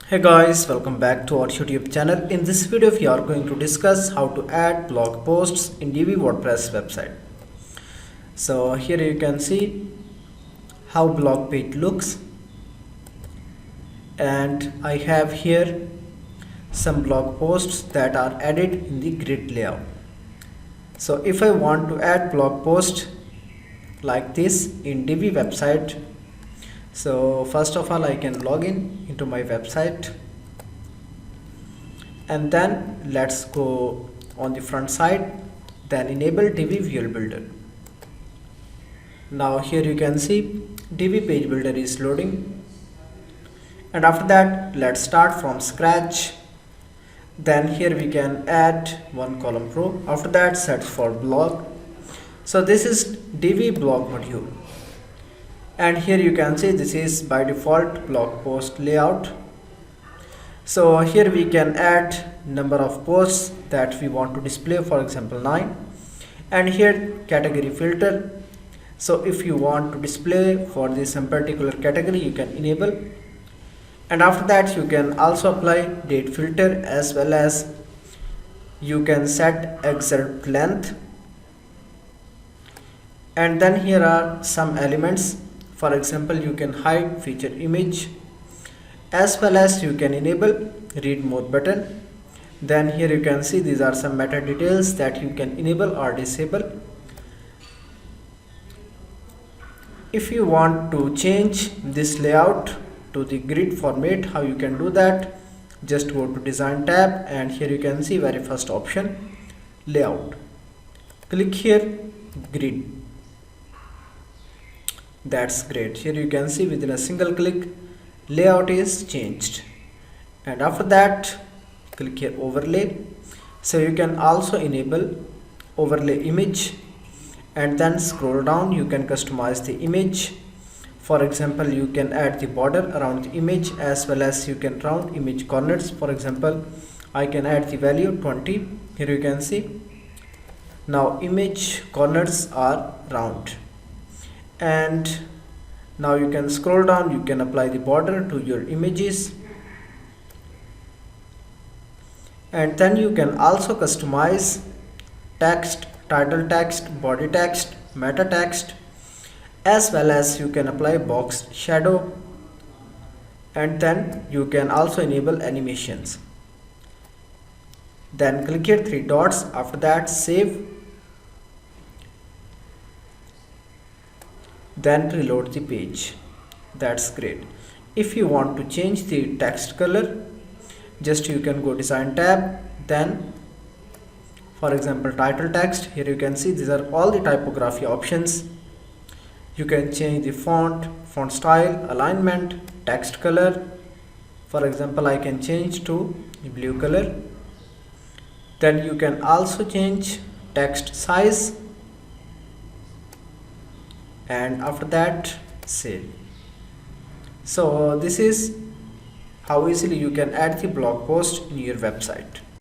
Hey guys, welcome back to our YouTube channel. In this video we are going to discuss how to add blog posts in Divi WordPress website. So here you can see how blog page looks, and I have here some blog posts that are added in the grid layout. So if I want to add blog post like this in Divi website, so first of all I can log in into my website, and then let's go on the front side, then enable Divi Visual Builder. Now here you can see Divi Page Builder is loading, and after that let's start from scratch. Then here we can add one column row. After that search for blog. So this is Divi blog module, and here you can see this is by default blog post layout. So here we can add number of posts that we want to display, for example 9, and here category filter. So if you want to display for this particular category, you can enable, and after that you can also apply date filter, as well as you can set excerpt length. And then here are some elements. For example, you can hide feature image, as well as you can enable read more button. Then here you can see these are some meta details that you can enable or disable. If you want to change this layout to the grid format, how you can do that? Just go to design tab, and here you can see very first option, layout. Click here, grid. That's great. Here you can see within a single click layout is changed, and after that click here overlay. So you can also enable overlay image, and then scroll down, you can customize the image. For example, you can add the border around the image, as well as you can round image corners. For example, I can add the value 20. Here you can see now image corners are round. And now you can scroll down, you can apply the border to your images, and then you can also customize text, title text, body text, meta text, as well as you can apply box shadow, and then you can also enable animations. Then click here three dots, after that save, then reload the page. That's great. If you want to change the text color, just you can go design tab, then for example title text. Here you can see these are all the typography options. You can change the font style, alignment, text color. For example, I can change to blue color. Then you can also change text size, and after that save. So this is how easily you can add the blog post in your website.